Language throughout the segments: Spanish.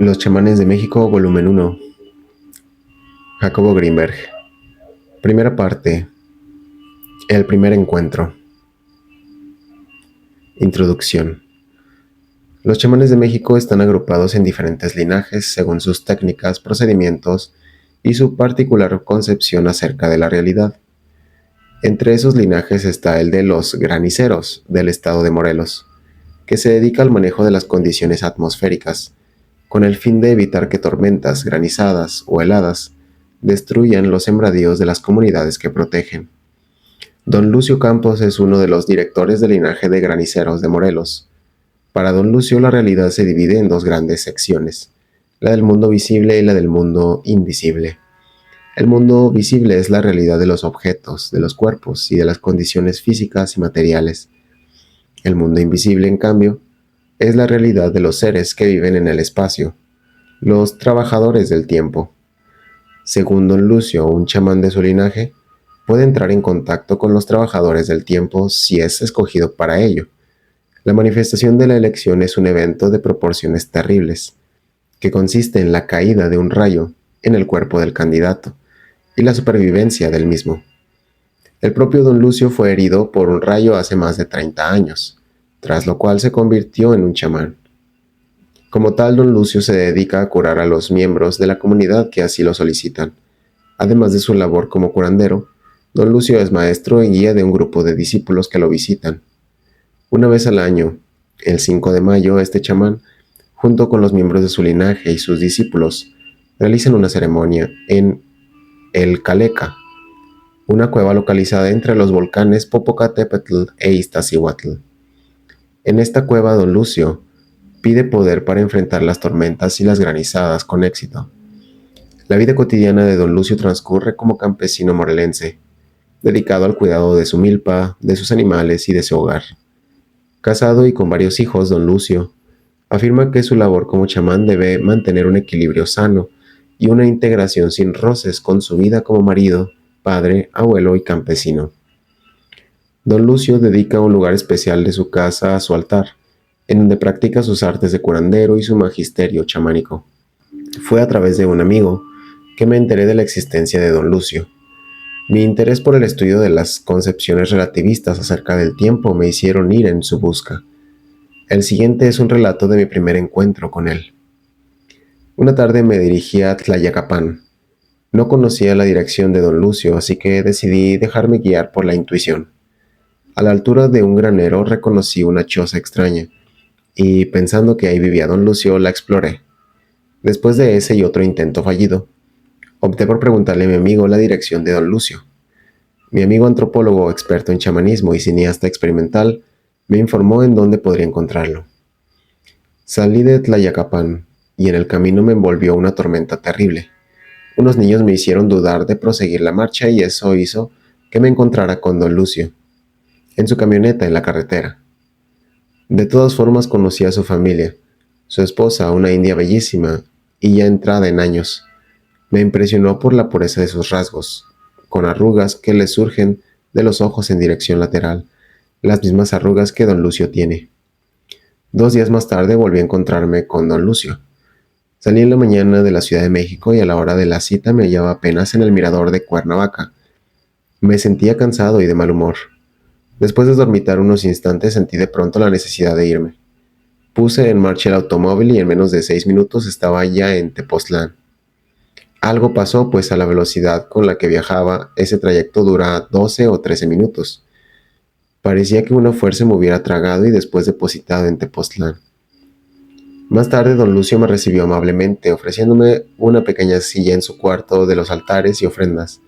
Los chamanes de México, volumen 1. Jacobo Greenberg. Primera parte. El primer encuentro. Introducción. Los chamanes de México están agrupados en diferentes linajes según sus técnicas, procedimientos y su particular concepción acerca de la realidad. Entre esos linajes está el de los graniceros del estado de Morelos, que se dedica al manejo de las condiciones atmosféricas, con el fin de evitar que tormentas, granizadas o heladas destruyan los sembradíos de las comunidades que protegen. Don Lucio Campos es uno de los directores del linaje de graniceros de Morelos. Para don Lucio la realidad se divide en dos grandes secciones, la del mundo visible y la del mundo invisible. El mundo visible es la realidad de los objetos, de los cuerpos y de las condiciones físicas y materiales. El mundo invisible, en cambio, es la realidad de los seres que viven en el espacio, los trabajadores del tiempo. Según don Lucio, un chamán de su linaje puede entrar en contacto con los trabajadores del tiempo si es escogido para ello. La manifestación de la elección es un evento de proporciones terribles, que consiste en la caída de un rayo en el cuerpo del candidato y la supervivencia del mismo. El propio don Lucio fue herido por un rayo hace más de 30 años, tras lo cual se convirtió en un chamán. Como tal, don Lucio se dedica a curar a los miembros de la comunidad que así lo solicitan. Además de su labor como curandero, don Lucio es maestro y guía de un grupo de discípulos que lo visitan. Una vez al año, el 5 de mayo, este chamán, junto con los miembros de su linaje y sus discípulos, realizan una ceremonia en El Caleca, una cueva localizada entre los volcanes Popocatépetl e Iztaccíhuatl. En esta cueva, don Lucio pide poder para enfrentar las tormentas y las granizadas con éxito. La vida cotidiana de don Lucio transcurre como campesino morelense, dedicado al cuidado de su milpa, de sus animales y de su hogar. Casado y con varios hijos, don Lucio afirma que su labor como chamán debe mantener un equilibrio sano y una integración sin roces con su vida como marido, padre, abuelo y campesino. Don Lucio dedica un lugar especial de su casa a su altar, en donde practica sus artes de curandero y su magisterio chamánico. Fue a través de un amigo que me enteré de la existencia de don Lucio. Mi interés por el estudio de las concepciones relativistas acerca del tiempo me hicieron ir en su busca. El siguiente es un relato de mi primer encuentro con él. Una tarde me dirigí a Tlayacapan. No conocía la dirección de don Lucio, así que decidí dejarme guiar por la intuición. A la altura de un granero reconocí una choza extraña, y pensando que ahí vivía don Lucio, la exploré. Después de ese y otro intento fallido, opté por preguntarle a mi amigo la dirección de don Lucio. Mi amigo antropólogo, experto en chamanismo y cineasta experimental, me informó en dónde podría encontrarlo. Salí de Tlayacapan, y en el camino me envolvió una tormenta terrible. Unos niños me hicieron dudar de proseguir la marcha y eso hizo que me encontrara con don Lucio, en su camioneta en la carretera. De todas formas conocí a su familia, su esposa, una india bellísima y ya entrada en años. Me impresionó por la pureza de sus rasgos, con arrugas que le surgen de los ojos en dirección lateral, las mismas arrugas que don Lucio tiene. 2 días más tarde volví a encontrarme con don Lucio. Salí en la mañana de la Ciudad de México y a la hora de la cita me hallaba apenas en el mirador de Cuernavaca. Me sentía cansado y de mal humor. Después de dormitar unos instantes sentí de pronto la necesidad de irme. Puse en marcha el automóvil y en menos de 6 minutos estaba ya en Tepoztlán. Algo pasó, pues a la velocidad con la que viajaba, ese trayecto dura 12 o 13 minutos. Parecía que una fuerza me hubiera tragado y después depositado en Tepoztlán. Más tarde don Lucio me recibió amablemente, ofreciéndome una pequeña silla en su cuarto de los altares y ofrendas,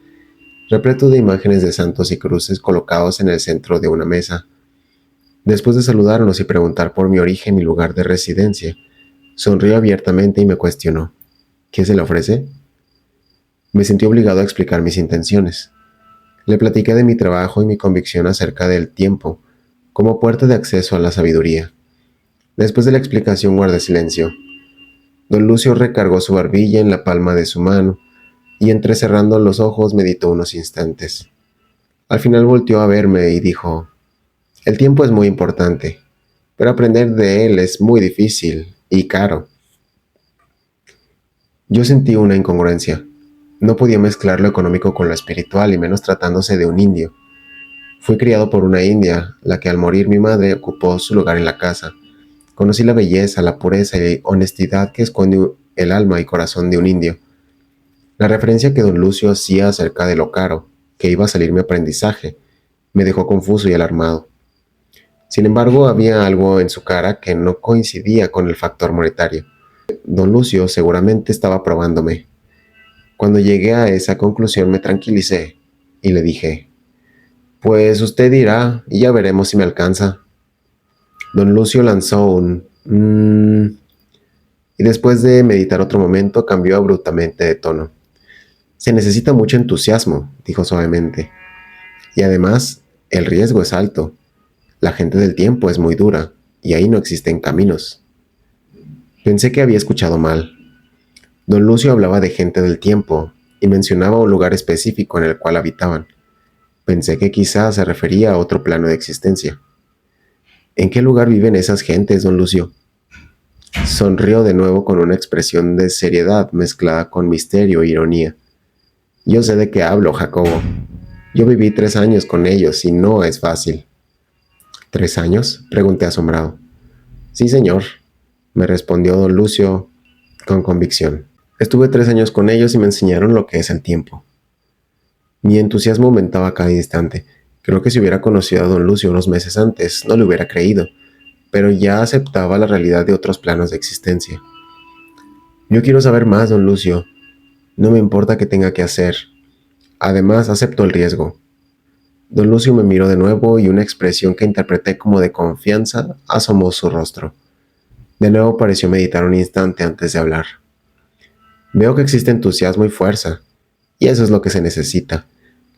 repleto de imágenes de santos y cruces colocados en el centro de una mesa. Después de saludarnos y preguntar por mi origen y lugar de residencia, sonrió abiertamente y me cuestionó: ¿qué se le ofrece? Me sentí obligado a explicar mis intenciones. Le platiqué de mi trabajo y mi convicción acerca del tiempo, como puerta de acceso a la sabiduría. Después de la explicación guardé silencio. Don Lucio recargó su barbilla en la palma de su mano y entrecerrando los ojos meditó unos instantes. Al final volteó a verme y dijo: el tiempo es muy importante, pero aprender de él es muy difícil y caro. Yo sentí una incongruencia. No podía mezclar lo económico con lo espiritual y menos tratándose de un indio. Fui criado por una india, la que al morir mi madre ocupó su lugar en la casa. Conocí la belleza, la pureza y honestidad que esconde el alma y corazón de un indio. La referencia que don Lucio hacía acerca de lo caro que iba a salir mi aprendizaje me dejó confuso y alarmado. Sin embargo, había algo en su cara que no coincidía con el factor monetario. Don Lucio seguramente estaba probándome. Cuando llegué a esa conclusión me tranquilicé y le dije, pues usted dirá y ya veremos si me alcanza. Don Lucio lanzó un y después de meditar otro momento cambió abruptamente de tono. Se necesita mucho entusiasmo, dijo suavemente. Y además, el riesgo es alto. La gente del tiempo es muy dura y ahí no existen caminos. Pensé que había escuchado mal. Don Lucio hablaba de gente del tiempo y mencionaba un lugar específico en el cual habitaban. Pensé que quizás se refería a otro plano de existencia. ¿En qué lugar viven esas gentes, don Lucio? Sonrió de nuevo con una expresión de seriedad mezclada con misterio e ironía. Yo sé de qué hablo, Jacobo. Yo viví 3 años con ellos y no es fácil. ¿3 años? Pregunté asombrado. Sí, señor, me respondió don Lucio con convicción. Estuve 3 años con ellos y me enseñaron lo que es el tiempo. Mi entusiasmo aumentaba a cada instante. Creo que si hubiera conocido a don Lucio unos meses antes, no le hubiera creído, pero ya aceptaba la realidad de otros planos de existencia. Yo quiero saber más, don Lucio. No me importa qué tenga que hacer. Además, acepto el riesgo. Don Lucio me miró de nuevo y una expresión que interpreté como de confianza asomó su rostro. De nuevo pareció meditar un instante antes de hablar. Veo que existe entusiasmo y fuerza, y eso es lo que se necesita.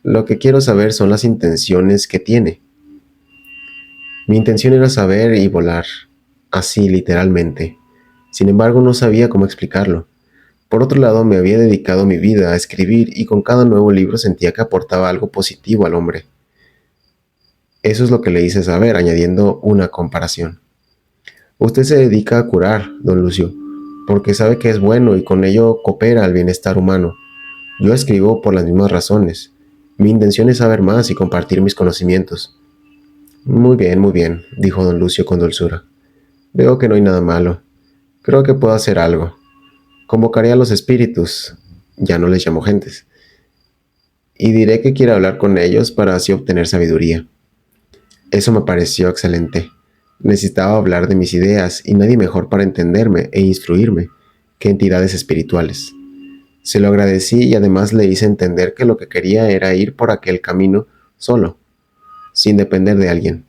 Lo que quiero saber son las intenciones que tiene. Mi intención era saber y volar, así literalmente. Sin embargo, no sabía cómo explicarlo. Por otro lado, me había dedicado mi vida a escribir y con cada nuevo libro sentía que aportaba algo positivo al hombre. Eso es lo que le hice saber, añadiendo una comparación. Usted se dedica a curar, don Lucio, porque sabe que es bueno y con ello coopera al bienestar humano. Yo escribo por las mismas razones. Mi intención es saber más y compartir mis conocimientos. Muy bien, dijo don Lucio con dulzura. Veo que no hay nada malo. Creo que puedo hacer algo. Convocaré a los espíritus, ya no les llamo gentes, y diré que quiero hablar con ellos para así obtener sabiduría. Eso me pareció excelente. Necesitaba hablar de mis ideas y nadie mejor para entenderme e instruirme que entidades espirituales. Se lo agradecí y además le hice entender que lo que quería era ir por aquel camino solo, sin depender de alguien.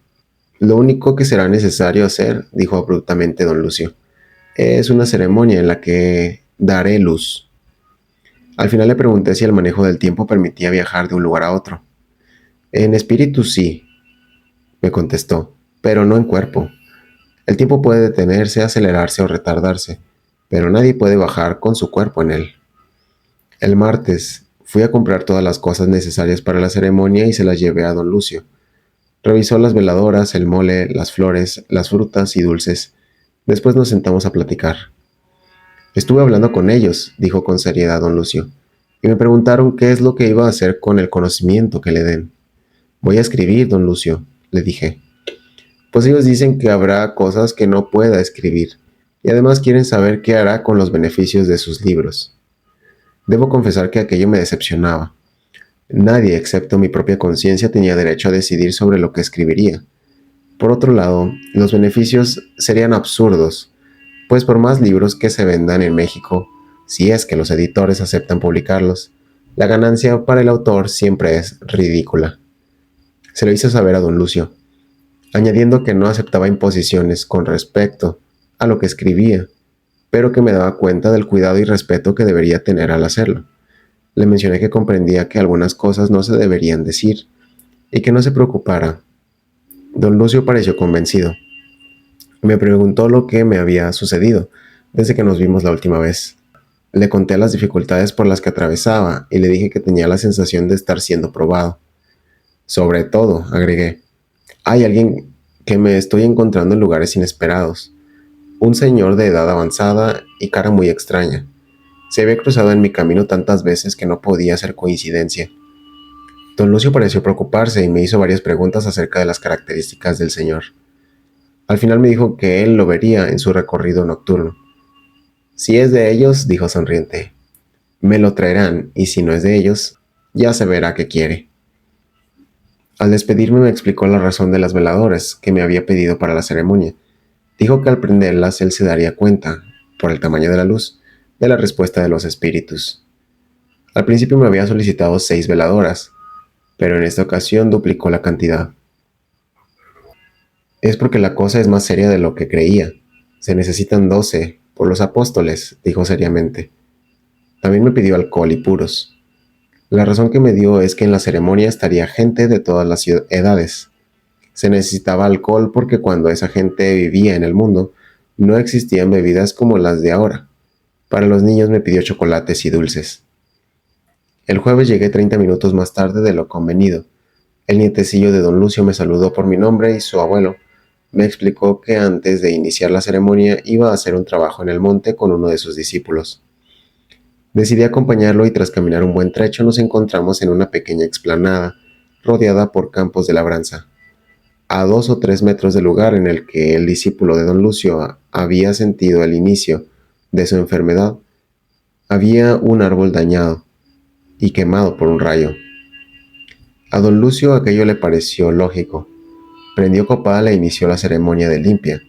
Lo único que será necesario hacer, dijo abruptamente don Lucio, es una ceremonia en la que daré luz. Al final le pregunté si el manejo del tiempo permitía viajar de un lugar a otro. En espíritu sí, me contestó, pero no en cuerpo. El tiempo puede detenerse, acelerarse o retardarse, pero nadie puede bajar con su cuerpo en él. El martes fui a comprar todas las cosas necesarias para la ceremonia y se las llevé a don Lucio. Revisó las veladoras, el mole, las flores, las frutas y dulces. Después nos sentamos a platicar. Estuve hablando con ellos, dijo con seriedad don Lucio, y me preguntaron qué es lo que iba a hacer con el conocimiento que le den. Voy a escribir, don Lucio, le dije. Pues ellos dicen que habrá cosas que no pueda escribir, y además quieren saber qué hará con los beneficios de sus libros. Debo confesar que aquello me decepcionaba. Nadie, excepto mi propia conciencia, tenía derecho a decidir sobre lo que escribiría. Por otro lado, los beneficios serían absurdos, pues por más libros que se vendan en México, si es que los editores aceptan publicarlos, la ganancia para el autor siempre es ridícula. Se lo hice saber a don Lucio, añadiendo que no aceptaba imposiciones con respecto a lo que escribía, pero que me daba cuenta del cuidado y respeto que debería tener al hacerlo. Le mencioné que comprendía que algunas cosas no se deberían decir y que no se preocupara. Don Lucio pareció convencido. Me preguntó lo que me había sucedido desde que nos vimos la última vez. Le conté las dificultades por las que atravesaba y le dije que tenía la sensación de estar siendo probado. Sobre todo, agregué, hay alguien que me estoy encontrando en lugares inesperados. Un señor de edad avanzada y cara muy extraña. Se había cruzado en mi camino tantas veces que no podía ser coincidencia. Don Lucio pareció preocuparse y me hizo varias preguntas acerca de las características del señor. Al final me dijo que él lo vería en su recorrido nocturno. Si es de ellos, dijo sonriente, me lo traerán, y si no es de ellos, ya se verá qué quiere. Al despedirme me explicó la razón de las veladoras que me había pedido para la ceremonia. Dijo que al prenderlas él se daría cuenta, por el tamaño de la luz, de la respuesta de los espíritus. Al principio me había solicitado 6 veladoras, pero en esta ocasión duplicó la cantidad. Es porque la cosa es más seria de lo que creía. Se necesitan 12, por los apóstoles, dijo seriamente. También me pidió alcohol y puros. La razón que me dio es que en la ceremonia estaría gente de todas las edades. Se necesitaba alcohol porque cuando esa gente vivía en el mundo, no existían bebidas como las de ahora. Para los niños me pidió chocolates y dulces. El jueves llegué 30 minutos más tarde de lo convenido. El nietecillo de don Lucio me saludó por mi nombre y su abuelo me explicó que antes de iniciar la ceremonia iba a hacer un trabajo en el monte con uno de sus discípulos. Decidí acompañarlo y tras caminar un buen trecho nos encontramos en una pequeña explanada rodeada por campos de labranza. A 2 o 3 metros del lugar en el que el discípulo de don Lucio había sentido el inicio de su enfermedad, había un árbol dañado y quemado por un rayo. A don Lucio aquello le pareció lógico. Prendió copal e inició la ceremonia de limpia,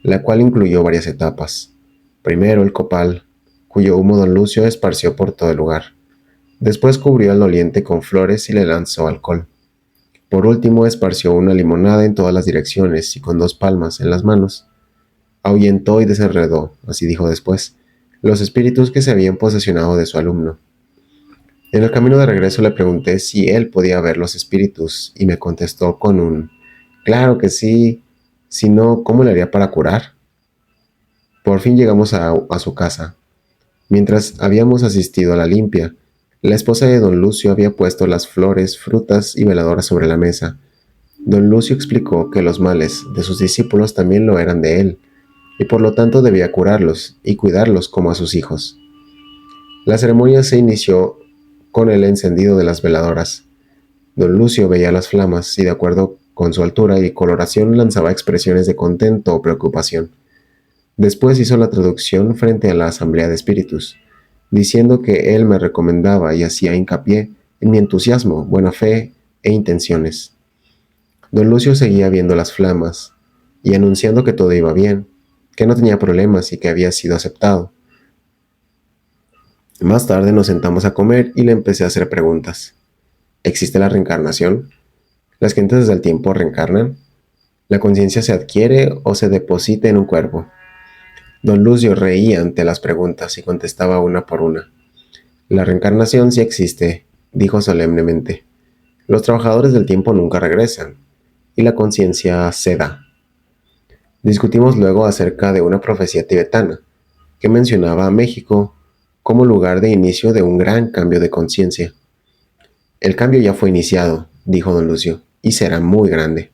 la cual incluyó varias etapas. Primero el copal, cuyo humo don Lucio esparció por todo el lugar. Después cubrió al doliente con flores y le lanzó alcohol. Por último esparció una limonada en todas las direcciones y con 2 palmas en las manos ahuyentó y desenredó, así dijo después, los espíritus que se habían posesionado de su alumno. En el camino de regreso le pregunté si él podía ver los espíritus y me contestó con un «Claro que sí, si no, ¿cómo le haría para curar?». Por fin llegamos a su casa. Mientras habíamos asistido a la limpia, la esposa de don Lucio había puesto las flores, frutas y veladoras sobre la mesa. Don Lucio explicó que los males de sus discípulos también lo eran de él, y por lo tanto debía curarlos y cuidarlos como a sus hijos. La ceremonia se inició con el encendido de las veladoras. Don Lucio veía las flamas y de acuerdo con su altura y coloración lanzaba expresiones de contento o preocupación. Después hizo la traducción frente a la asamblea de espíritus, diciendo que él me recomendaba y hacía hincapié en mi entusiasmo, buena fe e intenciones. Don Lucio seguía viendo las flamas y anunciando que todo iba bien, que no tenía problemas y que había sido aceptado. Más tarde nos sentamos a comer y le empecé a hacer preguntas. ¿Existe la reencarnación? ¿Las gentes del tiempo reencarnan? ¿La conciencia se adquiere o se deposita en un cuerpo? Don Lucio reía ante las preguntas y contestaba una por una. La reencarnación sí existe, dijo solemnemente. Los trabajadores del tiempo nunca regresan, y la conciencia se da. Discutimos luego acerca de una profecía tibetana, que mencionaba a México como lugar de inicio de un gran cambio de conciencia. El cambio ya fue iniciado, dijo don Lucio, y será muy grande.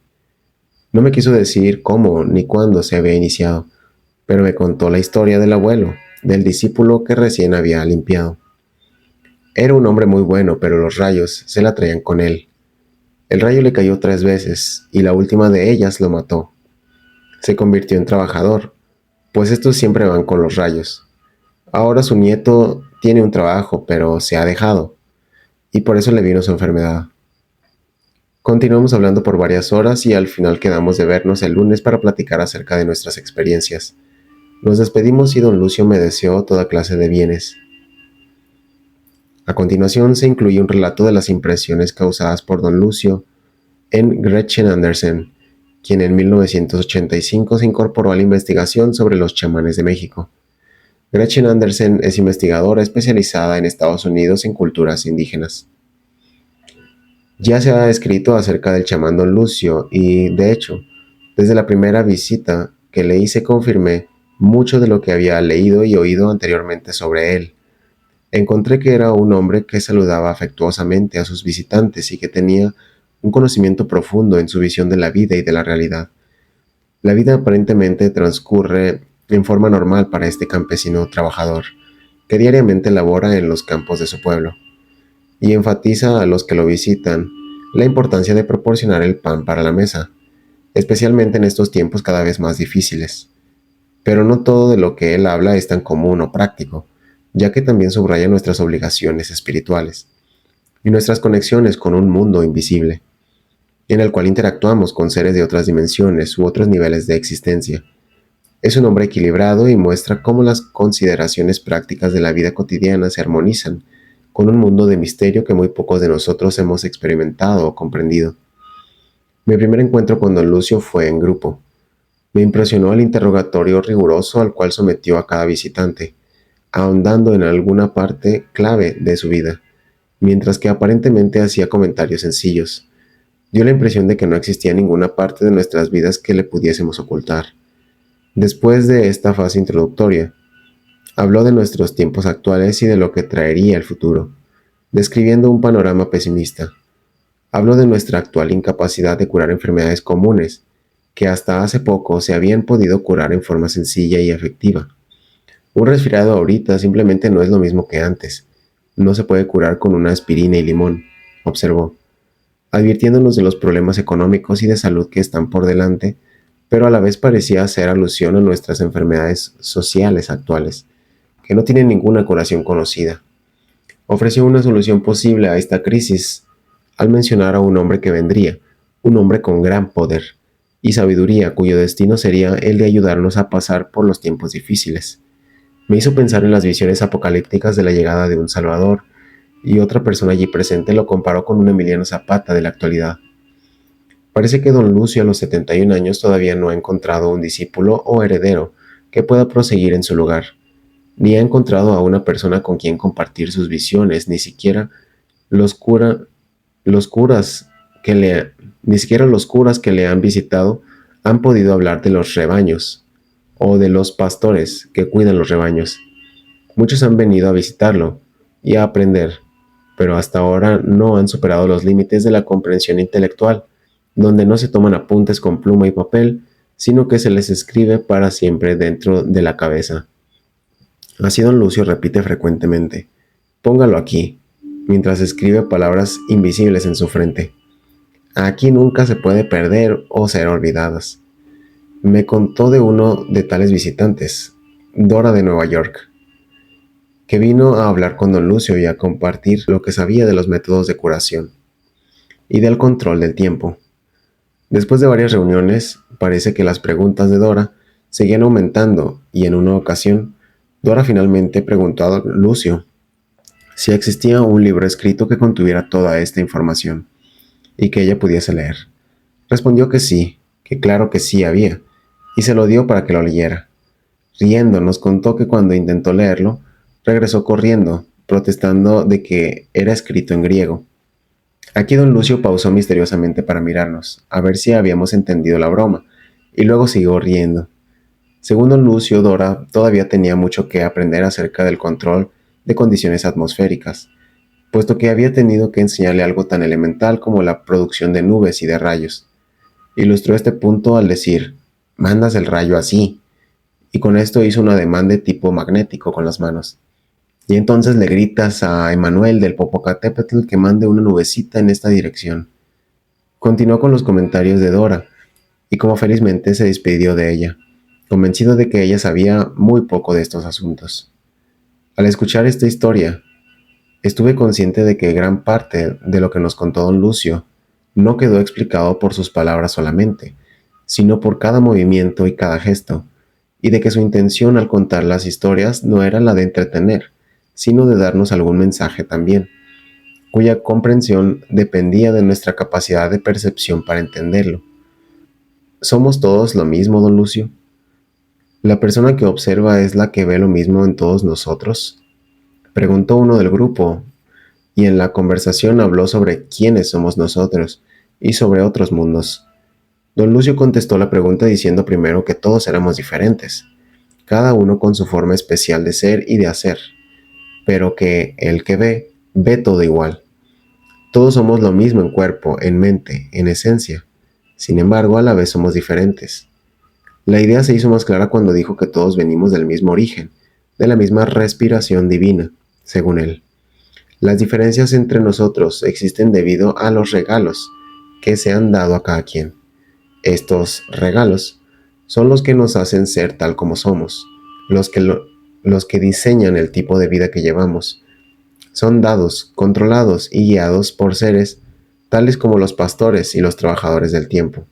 No me quiso decir cómo ni cuándo se había iniciado, pero me contó la historia del abuelo, del discípulo que recién había limpiado. Era un hombre muy bueno, pero los rayos se la traían con él. El rayo le cayó 3 veces, y la última de ellas lo mató. Se convirtió en trabajador, pues estos siempre van con los rayos. Ahora su nieto tiene un trabajo, pero se ha dejado, y por eso le vino su enfermedad. Continuamos hablando por varias horas y al final quedamos de vernos el lunes para platicar acerca de nuestras experiencias. Nos despedimos y don Lucio me deseó toda clase de bienes. A continuación se incluye un relato de las impresiones causadas por don Lucio en Gretchen Andersen, quien en 1985 se incorporó a la investigación sobre los chamanes de México. Gretchen Andersen es investigadora especializada en Estados Unidos en culturas indígenas. Ya se ha escrito acerca del chamán don Lucio y, de hecho, desde la primera visita que le hice confirmé mucho de lo que había leído y oído anteriormente sobre él. Encontré que era un hombre que saludaba afectuosamente a sus visitantes y que tenía un conocimiento profundo en su visión de la vida y de la realidad. La vida aparentemente transcurre en forma normal para este campesino trabajador, que diariamente labora en los campos de su pueblo, y enfatiza a los que lo visitan la importancia de proporcionar el pan para la mesa, especialmente en estos tiempos cada vez más difíciles. Pero no todo de lo que él habla es tan común o práctico, ya que también subraya nuestras obligaciones espirituales y nuestras conexiones con un mundo invisible, en el cual interactuamos con seres de otras dimensiones u otros niveles de existencia. Es un hombre equilibrado y muestra cómo las consideraciones prácticas de la vida cotidiana se armonizan con un mundo de misterio que muy pocos de nosotros hemos experimentado o comprendido. Mi primer encuentro con don Lucio fue en grupo. Me impresionó el interrogatorio riguroso al cual sometió a cada visitante, ahondando en alguna parte clave de su vida, mientras que aparentemente hacía comentarios sencillos. Dio la impresión de que no existía ninguna parte de nuestras vidas que le pudiésemos ocultar. Después de esta fase introductoria, habló de nuestros tiempos actuales y de lo que traería el futuro, describiendo un panorama pesimista. Habló de nuestra actual incapacidad de curar enfermedades comunes, que hasta hace poco se habían podido curar en forma sencilla y efectiva. Un resfriado ahorita simplemente no es lo mismo que antes. No se puede curar con una aspirina y limón, observó, advirtiéndonos de los problemas económicos y de salud que están por delante, pero a la vez parecía hacer alusión a nuestras enfermedades sociales actuales, que no tienen ninguna curación conocida. Ofreció una solución posible a esta crisis al mencionar a un hombre que vendría, un hombre con gran poder y sabiduría cuyo destino sería el de ayudarnos a pasar por los tiempos difíciles. Me hizo pensar en las visiones apocalípticas de la llegada de un Salvador, y otra persona allí presente lo comparó con un Emiliano Zapata de la actualidad. Parece que don Lucio a los 71 años todavía no ha encontrado un discípulo o heredero que pueda proseguir en su lugar, ni ha encontrado a una persona con quien compartir sus visiones, los, cura, los curas que le, ni siquiera los curas que le han visitado han podido hablar de los rebaños o de los pastores que cuidan los rebaños. Muchos han venido a visitarlo y a aprender, pero hasta ahora no han superado los límites de la comprensión intelectual, donde no se toman apuntes con pluma y papel, sino que se les escribe para siempre dentro de la cabeza. Así don Lucio repite frecuentemente: póngalo aquí, mientras escribe palabras invisibles en su frente. Aquí nunca se puede perder o ser olvidadas. Me contó de uno de tales visitantes, Dora de Nueva York, que vino a hablar con don Lucio y a compartir lo que sabía de los métodos de curación y del control del tiempo. Después de varias reuniones, parece que las preguntas de Dora seguían aumentando y en una ocasión, Dora finalmente preguntó a don Lucio si existía un libro escrito que contuviera toda esta información y que ella pudiese leer. Respondió que sí, que claro que sí había, y se lo dio para que lo leyera. Riendo, nos contó que cuando intentó leerlo, regresó corriendo, protestando de que era escrito en griego. Aquí don Lucio pausó misteriosamente para mirarnos, a ver si habíamos entendido la broma, y luego siguió riendo. Según don Lucio, Dora todavía tenía mucho que aprender acerca del control de condiciones atmosféricas, puesto que había tenido que enseñarle algo tan elemental como la producción de nubes y de rayos. Ilustró este punto al decir: mandas el rayo así, y con esto hizo un ademán de tipo magnético con las manos. Y entonces le gritas a Emanuel del Popocatépetl que mande una nubecita en esta dirección. Continuó con los comentarios de Dora, y como felizmente se despidió de ella, convencido de que ella sabía muy poco de estos asuntos. Al escuchar esta historia, estuve consciente de que gran parte de lo que nos contó don Lucio no quedó explicado por sus palabras solamente, sino por cada movimiento y cada gesto, y de que su intención al contar las historias no era la de entretener, sino de darnos algún mensaje también, cuya comprensión dependía de nuestra capacidad de percepción para entenderlo. ¿Somos todos lo mismo, don Lucio? ¿La persona que observa es la que ve lo mismo en todos nosotros?, preguntó uno del grupo, y en la conversación habló sobre quiénes somos nosotros y sobre otros mundos. Don Lucio contestó la pregunta diciendo primero que todos éramos diferentes, cada uno con su forma especial de ser y de hacer, pero que el que ve, ve todo igual. Todos somos lo mismo en cuerpo, en mente, en esencia. Sin embargo, a la vez somos diferentes. La idea se hizo más clara cuando dijo que todos venimos del mismo origen, de la misma respiración divina, según él. Las diferencias entre nosotros existen debido a los regalos que se han dado a cada quien. Estos regalos son los que nos hacen ser tal como somos, los que diseñan el tipo de vida que llevamos. Son dados, controlados y guiados por seres tales como los pastores y los trabajadores del tiempo.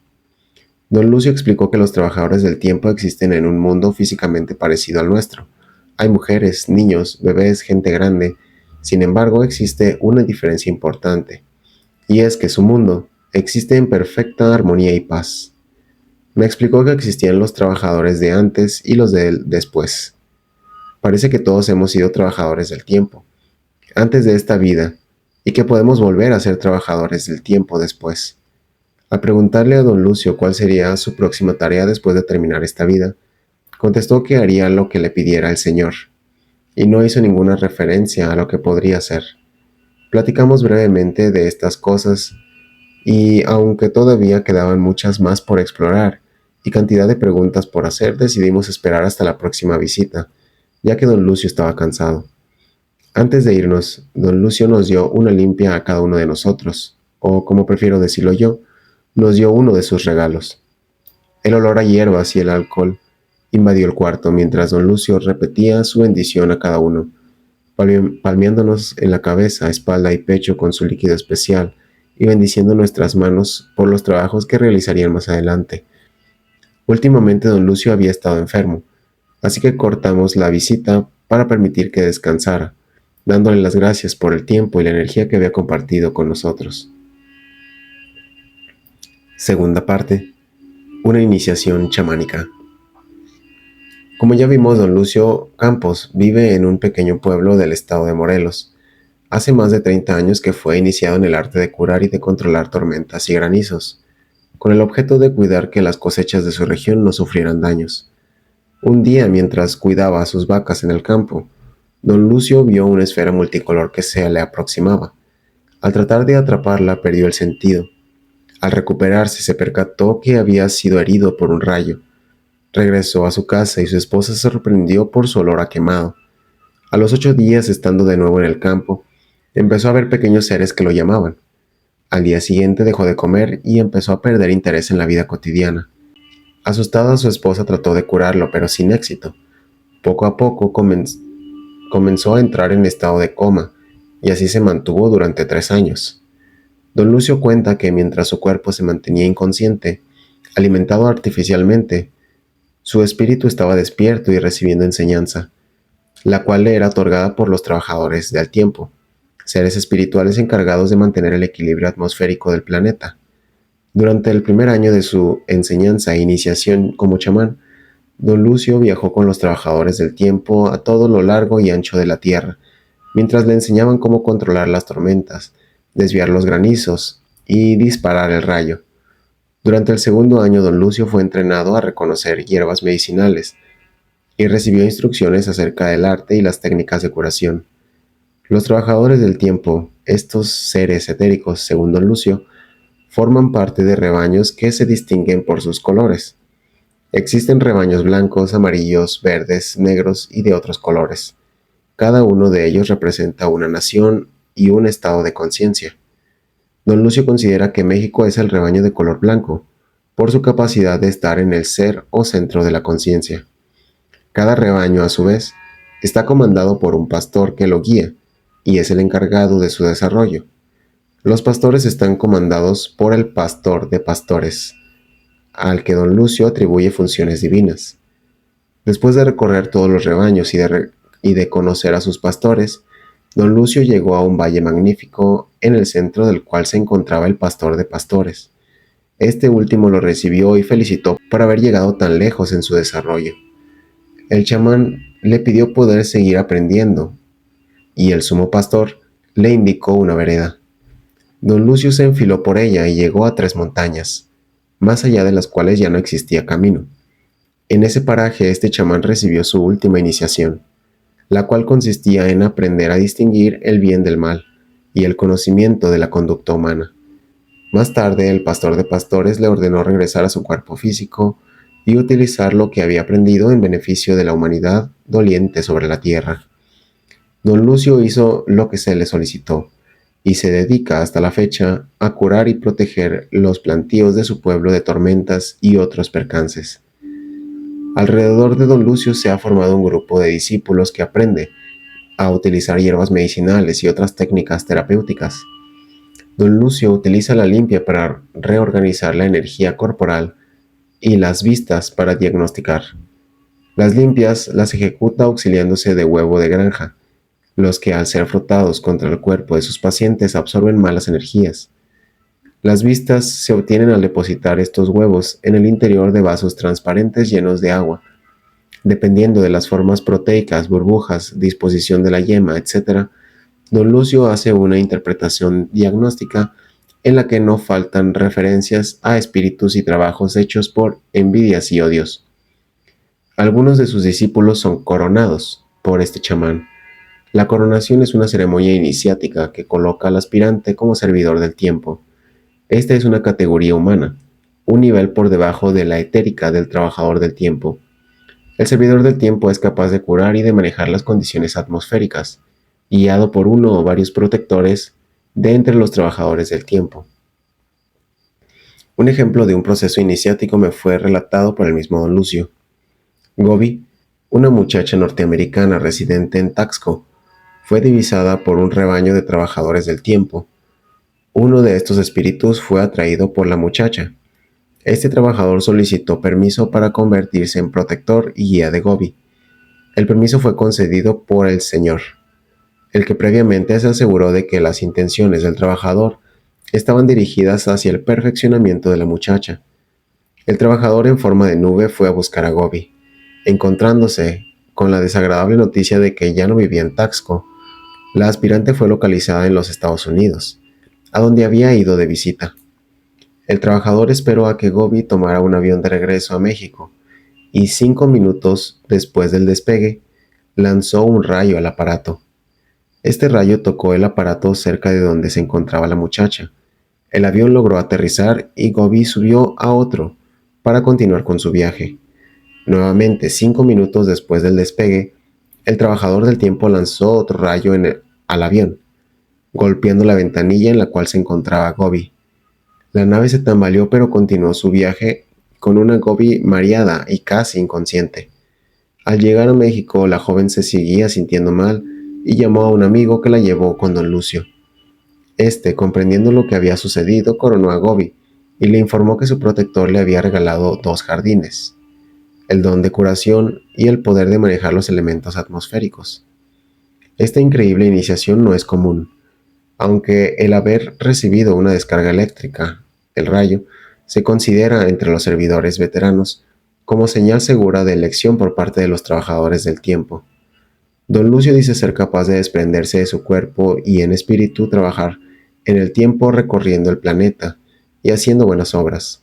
Don Lucio explicó que los trabajadores del tiempo existen en un mundo físicamente parecido al nuestro. Hay mujeres, niños, bebés, gente grande. Sin embargo, existe una diferencia importante, y es que su mundo existe en perfecta armonía y paz. Me explicó que existían los trabajadores de antes y los de después. Parece que todos hemos sido trabajadores del tiempo, antes de esta vida, y que podemos volver a ser trabajadores del tiempo después. Al preguntarle a don Lucio cuál sería su próxima tarea después de terminar esta vida, contestó que haría lo que le pidiera el Señor, y no hizo ninguna referencia a lo que podría ser. Platicamos brevemente de estas cosas, y aunque todavía quedaban muchas más por explorar y cantidad de preguntas por hacer, decidimos esperar hasta la próxima visita, ya que don Lucio estaba cansado. Antes de irnos, don Lucio nos dio una limpia a cada uno de nosotros, o como prefiero decirlo yo, nos dio uno de sus regalos. El olor a hierbas y el alcohol invadió el cuarto mientras don Lucio repetía su bendición a cada uno, palmeándonos en la cabeza, espalda y pecho con su líquido especial y bendiciendo nuestras manos por los trabajos que realizarían más adelante. Últimamente don Lucio había estado enfermo, así que cortamos la visita para permitir que descansara, dándole las gracias por el tiempo y la energía que había compartido con nosotros. Segunda parte. Una iniciación chamánica. Como ya vimos, don Lucio Campos vive en un pequeño pueblo del estado de Morelos. Hace más de 30 años que fue iniciado en el arte de curar y de controlar tormentas y granizos, con el objeto de cuidar que las cosechas de su región no sufrieran daños. Un día, mientras cuidaba a sus vacas en el campo, don Lucio vio una esfera multicolor que se le aproximaba. Al tratar de atraparla, perdió el sentido. Al recuperarse, se percató que había sido herido por un rayo. Regresó a su casa y su esposa se sorprendió por su olor a quemado. A los 8 días, estando de nuevo en el campo, empezó a ver pequeños seres que lo llamaban. Al día siguiente dejó de comer y empezó a perder interés en la vida cotidiana. Asustada, su esposa trató de curarlo, pero sin éxito. Poco a poco comenzó a entrar en estado de coma, y así se mantuvo durante 3 años. Don Lucio cuenta que mientras su cuerpo se mantenía inconsciente, alimentado artificialmente, su espíritu estaba despierto y recibiendo enseñanza, la cual le era otorgada por los trabajadores del tiempo, seres espirituales encargados de mantener el equilibrio atmosférico del planeta. Durante el primer año de su enseñanza e iniciación como chamán, don Lucio viajó con los trabajadores del tiempo a todo lo largo y ancho de la tierra, mientras le enseñaban cómo controlar las tormentas, desviar los granizos y disparar el rayo. Durante el segundo año, don Lucio fue entrenado a reconocer hierbas medicinales y recibió instrucciones acerca del arte y las técnicas de curación. Los trabajadores del tiempo, estos seres etéricos, según don Lucio, forman parte de rebaños que se distinguen por sus colores. Existen rebaños blancos, amarillos, verdes, negros y de otros colores. Cada uno de ellos representa una nación y un estado de conciencia. Don Lucio considera que México es el rebaño de color blanco, por su capacidad de estar en el ser o centro de la conciencia. Cada rebaño, a su vez, está comandado por un pastor que lo guía, y es el encargado de su desarrollo. Los pastores están comandados por el pastor de pastores, al que don Lucio atribuye funciones divinas. Después de recorrer todos los rebaños y de conocer a sus pastores, don Lucio llegó a un valle magnífico en el centro del cual se encontraba el pastor de pastores. Este último lo recibió y felicitó por haber llegado tan lejos en su desarrollo. El chamán le pidió poder seguir aprendiendo, y el sumo pastor le indicó una vereda. Don Lucio se enfiló por ella y llegó a 3 montañas, más allá de las cuales ya no existía camino. En ese paraje este chamán recibió su última iniciación, la cual consistía en aprender a distinguir el bien del mal y el conocimiento de la conducta humana. Más tarde, el pastor de pastores le ordenó regresar a su cuerpo físico y utilizar lo que había aprendido en beneficio de la humanidad doliente sobre la tierra. Don Lucio hizo lo que se le solicitó y se dedica hasta la fecha a curar y proteger los plantíos de su pueblo de tormentas y otros percances. Alrededor de Don Lucio se ha formado un grupo de discípulos que aprende a utilizar hierbas medicinales y otras técnicas terapéuticas. Don Lucio utiliza la limpia para reorganizar la energía corporal y las vistas para diagnosticar. Las limpias las ejecuta auxiliándose de huevo de granja, los que al ser frotados contra el cuerpo de sus pacientes absorben malas energías. Las vistas se obtienen al depositar estos huevos en el interior de vasos transparentes llenos de agua. Dependiendo de las formas proteicas, burbujas, disposición de la yema, etc., Don Lucio hace una interpretación diagnóstica en la que no faltan referencias a espíritus y trabajos hechos por envidias y odios. Algunos de sus discípulos son coronados por este chamán. La coronación es una ceremonia iniciática que coloca al aspirante como servidor del tiempo. Esta es una categoría humana, un nivel por debajo de la etérica del trabajador del tiempo. El servidor del tiempo es capaz de curar y de manejar las condiciones atmosféricas, guiado por uno o varios protectores de entre los trabajadores del tiempo. Un ejemplo de un proceso iniciático me fue relatado por el mismo Don Lucio. Gobi, una muchacha norteamericana residente en Taxco, fue divisada por un rebaño de trabajadores del tiempo. Uno de estos espíritus fue atraído por la muchacha. Este trabajador solicitó permiso para convertirse en protector y guía de Gobi. El permiso fue concedido por el señor, el que previamente se aseguró de que las intenciones del trabajador estaban dirigidas hacia el perfeccionamiento de la muchacha. El trabajador en forma de nube fue a buscar a Gobi, encontrándose con la desagradable noticia de que ya no vivía en Taxco. La aspirante fue localizada en los Estados Unidos, a donde había ido de visita. El trabajador esperó a que Gobi tomara un avión de regreso a México y 5 minutos después del despegue, lanzó un rayo al aparato. Este rayo tocó el aparato cerca de donde se encontraba la muchacha. El avión logró aterrizar y Gobi subió a otro para continuar con su viaje. Nuevamente, 5 minutos después del despegue, el trabajador del tiempo lanzó otro rayo al avión, golpeando la ventanilla en la cual se encontraba Gobi. La nave se tambaleó pero continuó su viaje con una Gobi mareada y casi inconsciente. Al llegar a México, la joven se seguía sintiendo mal y llamó a un amigo que la llevó con Don Lucio. Este, comprendiendo lo que había sucedido, coronó a Gobi y le informó que su protector le había regalado 2 jardines, el don de curación y el poder de manejar los elementos atmosféricos. Esta increíble iniciación no es común, aunque el haber recibido una descarga eléctrica, el rayo, se considera entre los servidores veteranos como señal segura de elección por parte de los trabajadores del tiempo. Don Lucio dice ser capaz de desprenderse de su cuerpo y en espíritu trabajar en el tiempo recorriendo el planeta y haciendo buenas obras.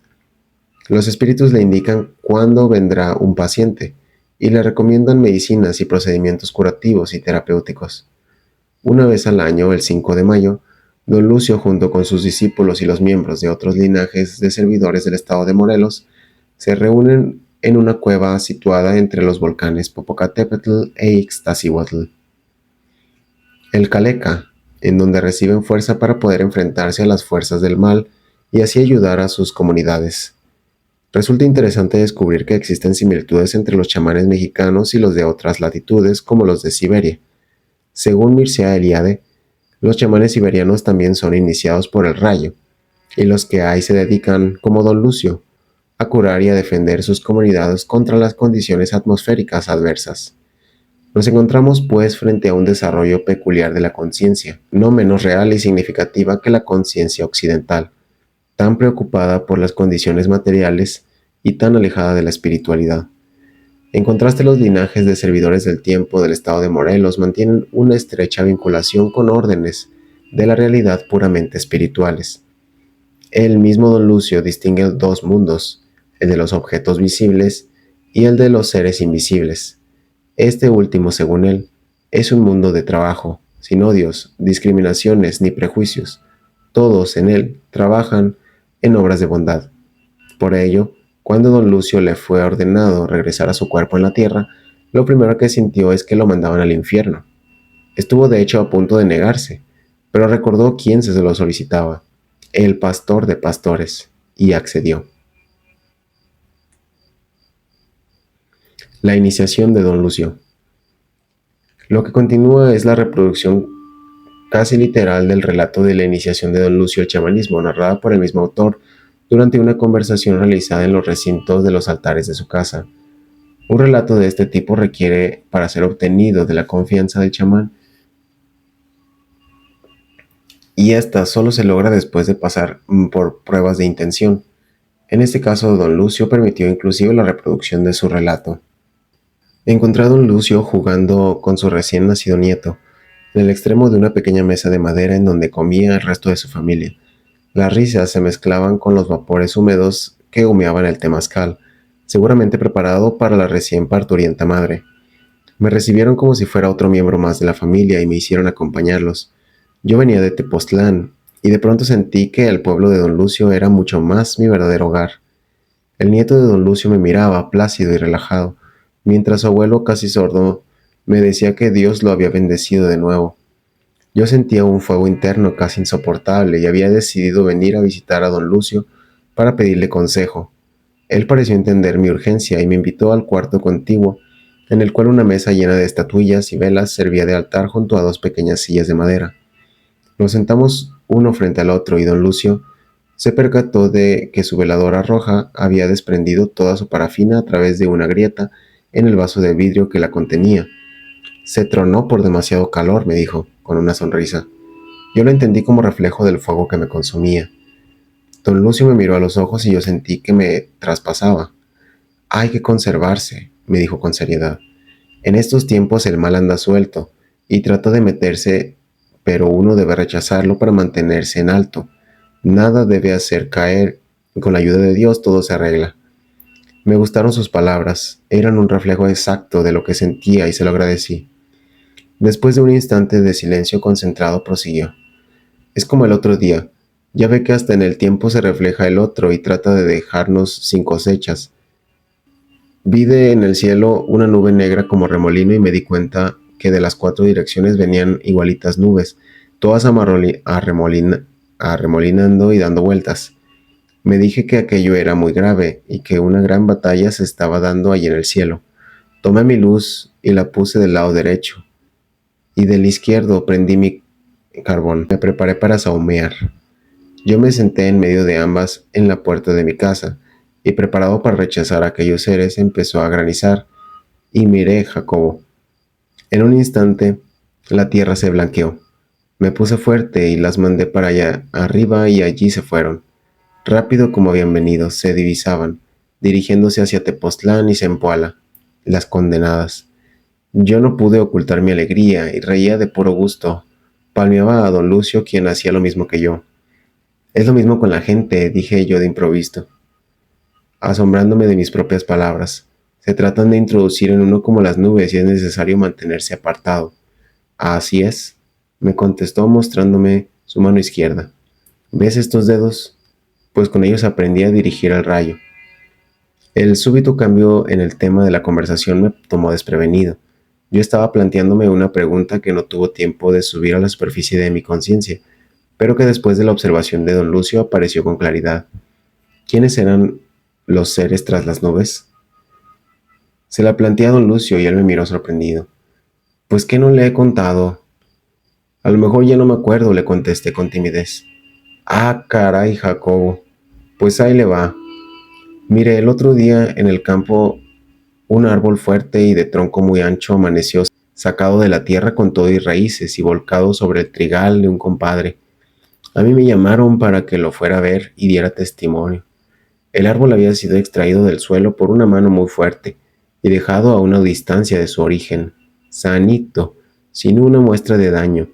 Los espíritus le indican cuándo vendrá un paciente y le recomiendan medicinas y procedimientos curativos y terapéuticos. Una vez al año, el 5 de mayo, Don Lucio, junto con sus discípulos y los miembros de otros linajes de servidores del estado de Morelos, se reúnen en una cueva situada entre los volcanes Popocatépetl e Ixtaccíhuatl. El Caleca, en donde reciben fuerza para poder enfrentarse a las fuerzas del mal y así ayudar a sus comunidades. Resulta interesante descubrir que existen similitudes entre los chamanes mexicanos y los de otras latitudes, como los de Siberia. Según Mircea Eliade, los chamanes siberianos también son iniciados por el rayo, y los que ahí se dedican, como Don Lucio, a curar y a defender sus comunidades contra las condiciones atmosféricas adversas. Nos encontramos, pues, frente a un desarrollo peculiar de la conciencia, no menos real y significativa que la conciencia occidental, tan preocupada por las condiciones materiales y tan alejada de la espiritualidad. En contraste, los linajes de servidores del tiempo del estado de Morelos mantienen una estrecha vinculación con órdenes de la realidad puramente espirituales. El mismo Don Lucio distingue 2 mundos, el de los objetos visibles y el de los seres invisibles. Este último, según él, es un mundo de trabajo, sin odios, discriminaciones ni prejuicios. Todos en él trabajan en obras de bondad. Por ello, Cuando don Lucio le fue ordenado regresar a su cuerpo en la tierra, lo primero que sintió es que lo mandaban al infierno. Estuvo de hecho a punto de negarse, pero recordó quién se lo solicitaba, el pastor de pastores, y accedió. La iniciación de don Lucio. Lo que continúa es la reproducción casi literal del relato de la iniciación de don Lucio al chamanismo, narrada por el mismo autor durante una conversación realizada en los recintos de los altares de su casa. Un relato de este tipo requiere, para ser obtenido de la confianza del chamán, y esta solo se logra después de pasar por pruebas de intención. En este caso, don Lucio permitió inclusive la reproducción de su relato. Encontré a don Lucio jugando con su recién nacido nieto, en el extremo de una pequeña mesa de madera en donde comía el resto de su familia. Las risas se mezclaban con los vapores húmedos que humeaban el temazcal, seguramente preparado para la recién parturienta madre. Me recibieron como si fuera otro miembro más de la familia y me hicieron acompañarlos. Yo venía de Tepoztlán, y de pronto sentí que el pueblo de don Lucio era mucho más mi verdadero hogar. El nieto de don Lucio me miraba, plácido y relajado, mientras su abuelo, casi sordo, me decía que Dios lo había bendecido de nuevo. Yo sentía un fuego interno casi insoportable y había decidido venir a visitar a don Lucio para pedirle consejo. Él pareció entender mi urgencia y me invitó al cuarto contiguo, en el cual una mesa llena de estatuillas y velas servía de altar junto a dos pequeñas sillas de madera. Nos sentamos uno frente al otro y don Lucio se percató de que su veladora roja había desprendido toda su parafina a través de una grieta en el vaso de vidrio que la contenía. Se tronó por demasiado calor, me dijo, con una sonrisa. Yo lo entendí como reflejo del fuego que me consumía. Don Lucio me miró a los ojos y yo sentí que me traspasaba. Hay que conservarse, me dijo con seriedad. En estos tiempos el mal anda suelto y trata de meterse, pero uno debe rechazarlo para mantenerse en alto. Nada debe hacer caer, y con la ayuda de Dios todo se arregla. Me gustaron sus palabras, eran un reflejo exacto de lo que sentía y se lo agradecí. Después de un instante de silencio concentrado prosiguió. Es como el otro día, ya ve que hasta en el tiempo se refleja el otro y trata de dejarnos sin cosechas. Vi en el cielo una nube negra como remolino y me di cuenta que de las 4 direcciones venían igualitas nubes, todas arremolinando y dando vueltas. Me dije que aquello era muy grave y que una gran batalla se estaba dando allí en el cielo. Tomé mi luz y la puse del lado derecho, y del izquierdo prendí mi carbón. Me preparé para saumear. Yo me senté en medio de ambas en la puerta de mi casa, y preparado para rechazar a aquellos seres empezó a granizar, y miré Jacobo. En un instante, la tierra se blanqueó. Me puse fuerte y las mandé para allá arriba y allí se fueron. Rápido como habían venido, se divisaban, dirigiéndose hacia Tepoztlán y Zempoala, las condenadas. Yo no pude ocultar mi alegría y reía de puro gusto. Palmeaba a don Lucio, quien hacía lo mismo que yo. Es lo mismo con la gente, dije yo de improviso, asombrándome de mis propias palabras. Se tratan de introducir en uno como las nubes y es necesario mantenerse apartado. Así es, me contestó mostrándome su mano izquierda. ¿Ves estos dedos? Pues con ellos aprendí a dirigir el rayo. El súbito cambio en el tema de la conversación me tomó desprevenido. Yo estaba planteándome una pregunta que no tuvo tiempo de subir a la superficie de mi conciencia, pero que después de la observación de don Lucio apareció con claridad. ¿Quiénes eran los seres tras las nubes? Se la planteé a don Lucio y él me miró sorprendido. Pues que no le he contado. A lo mejor ya no me acuerdo, le contesté con timidez. Ah, caray, Jacobo. Pues ahí le va. Mire, el otro día en el campo un árbol fuerte y de tronco muy ancho amaneció sacado de la tierra con todo y raíces y volcado sobre el trigal de un compadre. A mí me llamaron para que lo fuera a ver y diera testimonio. El árbol había sido extraído del suelo por una mano muy fuerte y dejado a una distancia de su origen, sanito, sin una muestra de daño,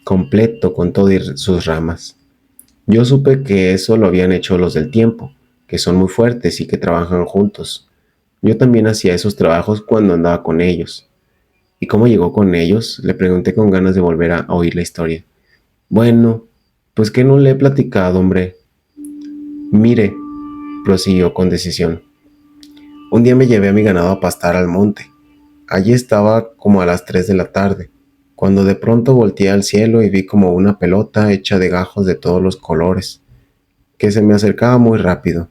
completo con todas sus ramas. Yo supe que eso lo habían hecho los del tiempo, que son muy fuertes y que trabajan juntos. Yo también hacía esos trabajos cuando andaba con ellos. ¿Y cómo llegó con ellos? Le pregunté con ganas de volver a oír la historia. Bueno, pues que no le he platicado, hombre. Mire, prosiguió con decisión. Un día me llevé a mi ganado a pastar al monte. Allí estaba como a las 3 de la tarde, cuando de pronto volteé al cielo y vi como una pelota hecha de gajos de todos los colores, que se me acercaba muy rápido.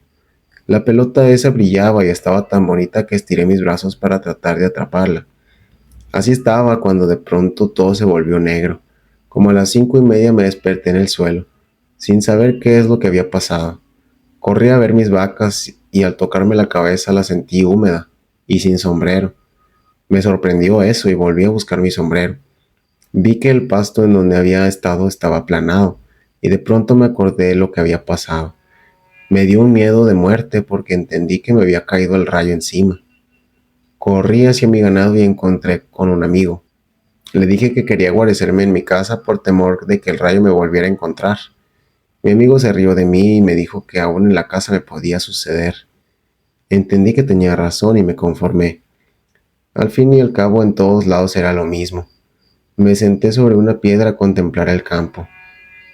La pelota esa brillaba y estaba tan bonita que estiré mis brazos para tratar de atraparla. Así estaba cuando de pronto todo se volvió negro. Como a las 5:30 me desperté en el suelo, sin saber qué es lo que había pasado. Corrí a ver mis vacas y al tocarme la cabeza la sentí húmeda y sin sombrero. Me sorprendió eso y volví a buscar mi sombrero. Vi que el pasto en donde había estado estaba aplanado y de pronto me acordé de lo que había pasado. Me dio un miedo de muerte porque entendí que me había caído el rayo encima. Corrí hacia mi ganado y encontré con un amigo. Le dije que quería guarecerme en mi casa por temor de que el rayo me volviera a encontrar. Mi amigo se rió de mí y me dijo que aún en la casa me podía suceder. Entendí que tenía razón y me conformé. Al fin y al cabo en todos lados era lo mismo. Me senté sobre una piedra a contemplar el campo.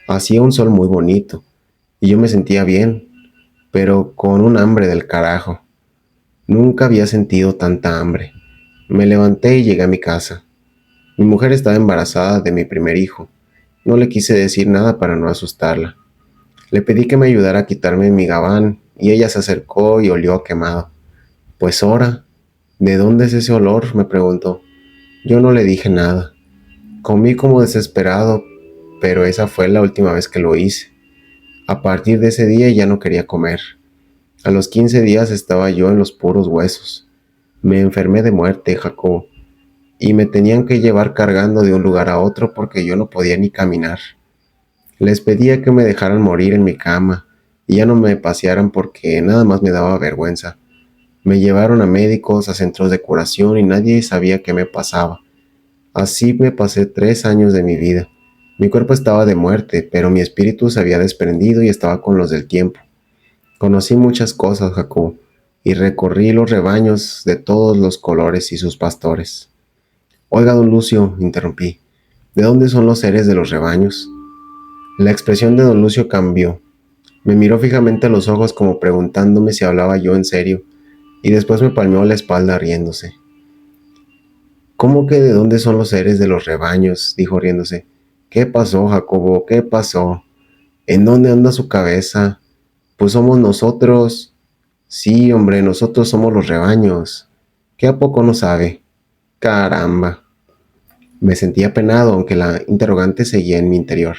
Hacía un sol muy bonito y yo me sentía bien, pero con un hambre del carajo. Nunca había sentido tanta hambre. Me levanté y llegué a mi casa. Mi mujer estaba embarazada de mi primer hijo. No le quise decir nada para no asustarla. Le pedí que me ayudara a quitarme mi gabán y ella se acercó y olió a quemado. Pues ahora, ¿de dónde es ese olor?, me preguntó. Yo no le dije nada. Comí como desesperado, pero esa fue la última vez que lo hice. A partir de ese día ya no quería comer. A los 15 días estaba yo en los puros huesos. Me enfermé de muerte, Jacobo, y me tenían que llevar cargando de un lugar a otro porque yo no podía ni caminar. Les pedía que me dejaran morir en mi cama y ya no me pasearan porque nada más me daba vergüenza. Me llevaron a médicos, a centros de curación y nadie sabía qué me pasaba. Así me pasé 3 años de mi vida. Mi cuerpo estaba de muerte, pero mi espíritu se había desprendido y estaba con los del tiempo. Conocí muchas cosas, Jacob, y recorrí los rebaños de todos los colores y sus pastores. Oiga, don Lucio, interrumpí, ¿de dónde son los seres de los rebaños? La expresión de don Lucio cambió. Me miró fijamente a los ojos como preguntándome si hablaba yo en serio, y después me palmeó la espalda riéndose. ¿Cómo que de dónde son los seres de los rebaños?, dijo riéndose. ¿Qué pasó, Jacobo? ¿Qué pasó? ¿En dónde anda su cabeza? Pues somos nosotros. Sí, hombre, nosotros somos los rebaños. ¿Qué a poco no sabe? Caramba. Me sentía apenado, aunque la interrogante seguía en mi interior.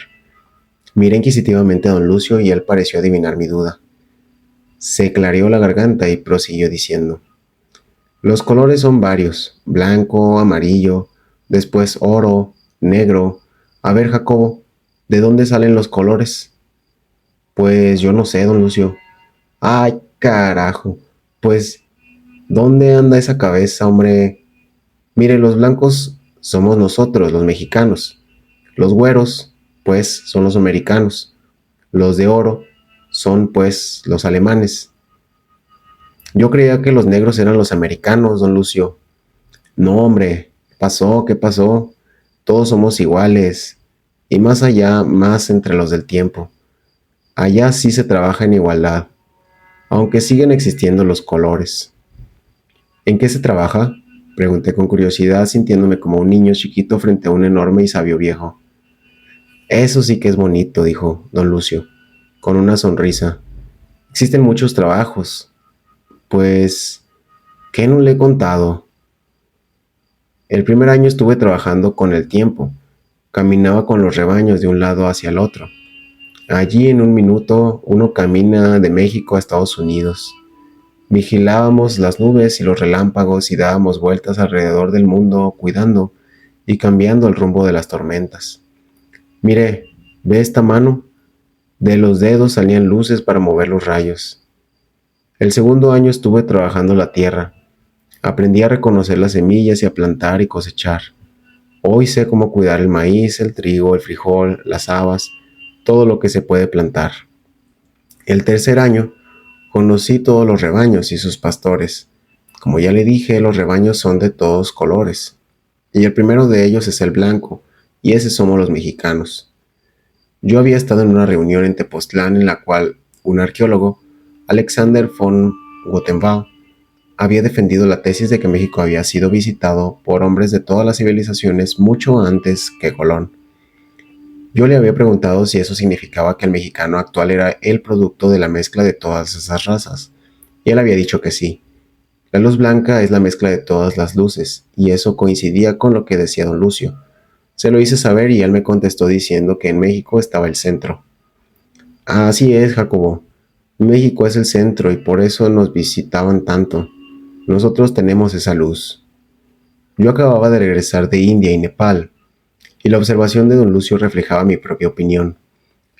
Miré inquisitivamente a don Lucio y él pareció adivinar mi duda. Se clareó la garganta y prosiguió diciendo: los colores son varios, blanco, amarillo, después oro, negro. A ver, Jacobo, ¿de dónde salen los colores? Pues yo no sé, don Lucio. Ay, carajo. Pues, ¿dónde anda esa cabeza, hombre? Mire, los blancos somos nosotros, los mexicanos. Los güeros, pues, son los americanos. Los de oro son, pues, los alemanes. Yo creía que los negros eran los americanos, don Lucio. No, hombre, ¿qué pasó? ¿Qué pasó? Todos somos iguales. Y más allá, más entre los del tiempo. Allá sí se trabaja en igualdad, aunque siguen existiendo los colores. ¿En qué se trabaja?, pregunté con curiosidad, sintiéndome como un niño chiquito frente a un enorme y sabio viejo. Eso sí que es bonito, dijo don Lucio, con una sonrisa. Existen muchos trabajos. Pues, ¿qué no le he contado? El primer año estuve trabajando con el tiempo. Caminaba con los rebaños de un lado hacia el otro. Allí en un minuto uno camina de México a Estados Unidos. Vigilábamos las nubes y los relámpagos y dábamos vueltas alrededor del mundo cuidando y cambiando el rumbo de las tormentas. Mire, ¿ve esta mano? De los dedos salían luces para mover los rayos. El segundo año estuve trabajando la tierra. Aprendí a reconocer las semillas y a plantar y cosechar. Hoy sé cómo cuidar el maíz, el trigo, el frijol, las habas, todo lo que se puede plantar. El tercer año conocí todos los rebaños y sus pastores. Como ya le dije, los rebaños son de todos colores. Y el primero de ellos es el blanco, y ese somos los mexicanos. Yo había estado en una reunión en Tepoztlán en la cual un arqueólogo, Alexander von Guttenbach, había defendido la tesis de que México había sido visitado por hombres de todas las civilizaciones mucho antes que Colón. Yo le había preguntado si eso significaba que el mexicano actual era el producto de la mezcla de todas esas razas, y él había dicho que sí. La luz blanca es la mezcla de todas las luces, y eso coincidía con lo que decía don Lucio. Se lo hice saber y él me contestó diciendo que en México estaba el centro. Así es, Jacobo. México es el centro y por eso nos visitaban tanto. Nosotros tenemos esa luz. Yo acababa de regresar de India y Nepal, y la observación de don Lucio reflejaba mi propia opinión.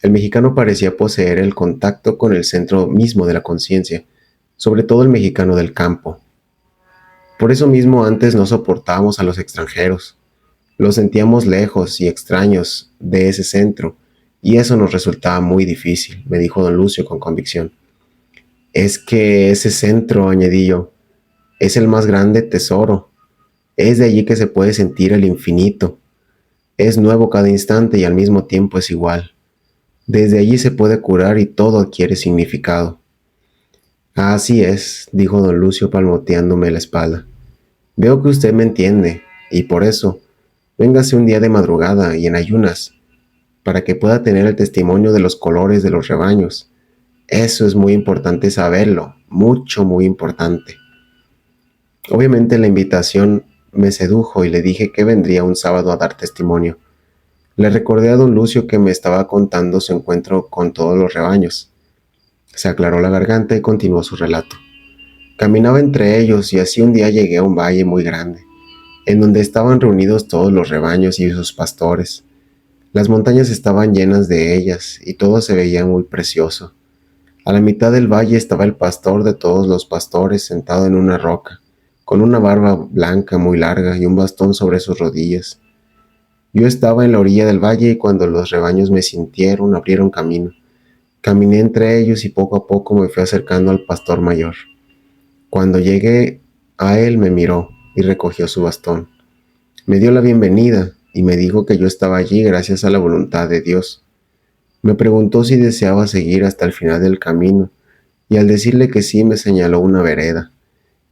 El mexicano parecía poseer el contacto con el centro mismo de la conciencia, sobre todo el mexicano del campo. Por eso mismo antes no soportábamos a los extranjeros. Los sentíamos lejos y extraños de ese centro, y eso nos resultaba muy difícil, me dijo don Lucio con convicción. Es que ese centro, añadí yo, es el más grande tesoro. Es de allí que se puede sentir el infinito. Es nuevo cada instante y al mismo tiempo es igual. Desde allí se puede curar y todo adquiere significado. Así es, dijo don Lucio palmoteándome la espalda. Veo que usted me entiende, y por eso, véngase un día de madrugada y en ayunas, para que pueda tener el testimonio de los colores de los rebaños. Eso es muy importante saberlo, mucho, muy importante. Obviamente la invitación me sedujo y le dije que vendría un sábado a dar testimonio. Le recordé a don Lucio que me estaba contando su encuentro con todos los rebaños. Se aclaró la garganta y continuó su relato. Caminaba entre ellos y así un día llegué a un valle muy grande, en donde estaban reunidos todos los rebaños y sus pastores. Las montañas estaban llenas de ellas y todo se veía muy precioso. A la mitad del valle estaba el pastor de todos los pastores sentado en una roca, con una barba blanca muy larga y un bastón sobre sus rodillas. Yo estaba en la orilla del valle y cuando los rebaños me sintieron, abrieron camino. Caminé entre ellos y poco a poco me fui acercando al pastor mayor. Cuando llegué a él me miró y recogió su bastón. Me dio la bienvenida y me dijo que yo estaba allí gracias a la voluntad de Dios. Me preguntó si deseaba seguir hasta el final del camino y al decirle que sí me señaló una vereda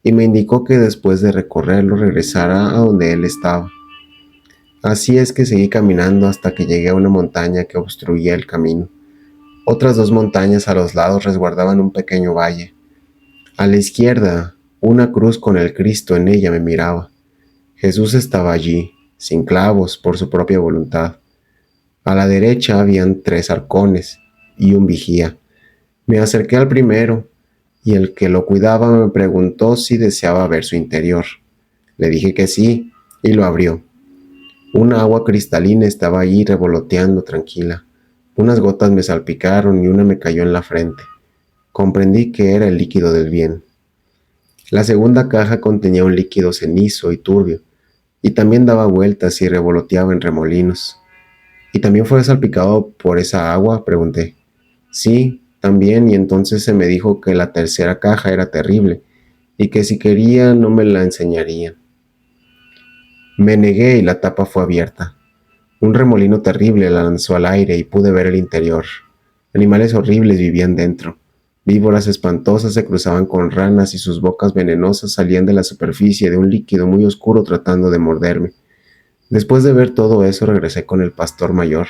y me indicó que después de recorrerlo regresara a donde él estaba. Así es que seguí caminando hasta que llegué a una montaña que obstruía el camino. Otras dos montañas a los lados resguardaban un pequeño valle. A la izquierda, una cruz con el Cristo en ella me miraba. Jesús estaba allí, sin clavos, por su propia voluntad. A la derecha habían 3 arcones y un vigía. Me acerqué al primero y el que lo cuidaba me preguntó si deseaba ver su interior. Le dije que sí y lo abrió. Una agua cristalina estaba allí revoloteando tranquila. Unas gotas me salpicaron y una me cayó en la frente. Comprendí que era el líquido del bien. La segunda caja contenía un líquido cenizo y turbio, y también daba vueltas y revoloteaba en remolinos. ¿Y también fue salpicado por esa agua?, pregunté. Sí, también, y entonces se me dijo que la tercera caja era terrible, y que si quería no me la enseñarían. Me negué y la tapa fue abierta. Un remolino terrible la lanzó al aire y pude ver el interior. Animales horribles vivían dentro. Víboras espantosas se cruzaban con ranas y sus bocas venenosas salían de la superficie de un líquido muy oscuro tratando de morderme. Después de ver todo eso regresé con el pastor mayor.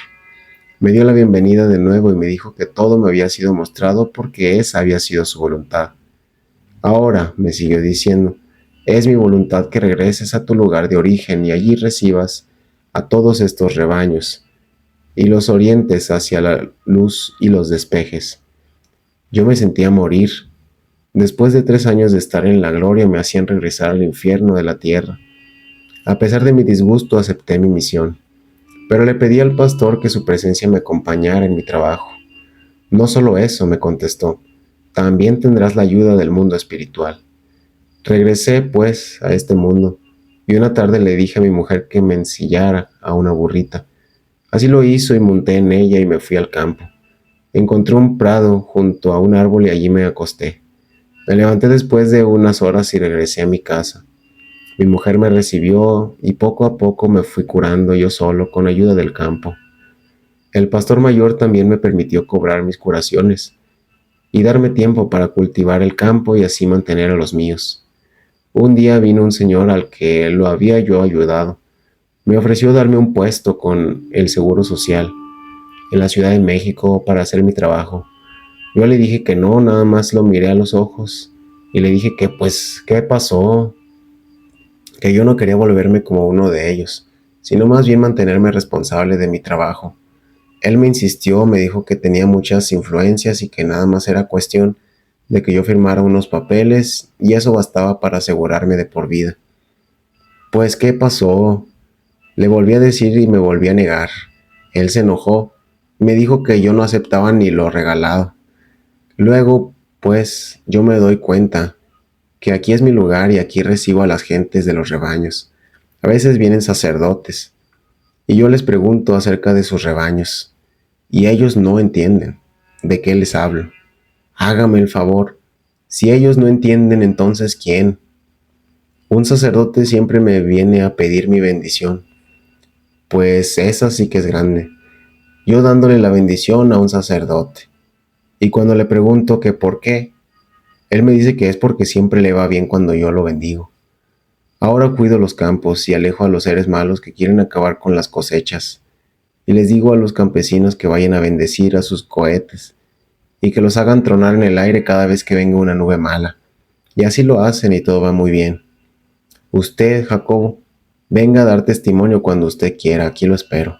Me dio la bienvenida de nuevo y me dijo que todo me había sido mostrado porque esa había sido su voluntad. Ahora, me siguió diciendo, es mi voluntad que regreses a tu lugar de origen y allí recibas a todos estos rebaños y los orientes hacia la luz y los despejes. Yo me sentía morir. Después de 3 años de estar en la gloria me hacían regresar al infierno de la tierra. A pesar de mi disgusto acepté mi misión, pero le pedí al pastor que su presencia me acompañara en mi trabajo. No solo eso, me contestó, también tendrás la ayuda del mundo espiritual. Regresé, pues, a este mundo, y una tarde le dije a mi mujer que me ensillara a una burrita. Así lo hizo y monté en ella y me fui al campo. Encontré un prado junto a un árbol y allí me acosté. Me levanté después de unas horas y regresé a mi casa. Mi mujer me recibió y poco a poco me fui curando yo solo con ayuda del campo. El pastor mayor también me permitió cobrar mis curaciones y darme tiempo para cultivar el campo y así mantener a los míos. Un día vino un señor al que lo había yo ayudado. Me ofreció darme un puesto con el Seguro Social en la Ciudad de México para hacer mi trabajo. Yo le dije que no, nada más lo miré a los ojos y le dije que pues, ¿qué pasó? Que yo no quería volverme como uno de ellos, sino más bien mantenerme responsable de mi trabajo. Él me insistió, me dijo que tenía muchas influencias y que nada más era cuestión de que yo firmara unos papeles y eso bastaba para asegurarme de por vida. Pues, ¿qué pasó? Le volví a decir y me volví a negar. Él se enojó, me dijo que yo no aceptaba ni lo regalado. Luego, pues, yo me doy cuenta que aquí es mi lugar y aquí recibo a las gentes de los rebaños. A veces vienen sacerdotes y yo les pregunto acerca de sus rebaños y ellos no entienden de qué les hablo. Hágame el favor. Si ellos no entienden, entonces ¿quién? Un sacerdote siempre me viene a pedir mi bendición. Pues esa sí que es grande. Yo dándole la bendición a un sacerdote. Y cuando le pregunto que por qué, él me dice que es porque siempre le va bien cuando yo lo bendigo. Ahora cuido los campos y alejo a los seres malos que quieren acabar con las cosechas. Y les digo a los campesinos que vayan a bendecir a sus cohetes y que los hagan tronar en el aire cada vez que venga una nube mala. Y así lo hacen y todo va muy bien. Usted, Jacobo, venga a dar testimonio cuando usted quiera, aquí lo espero.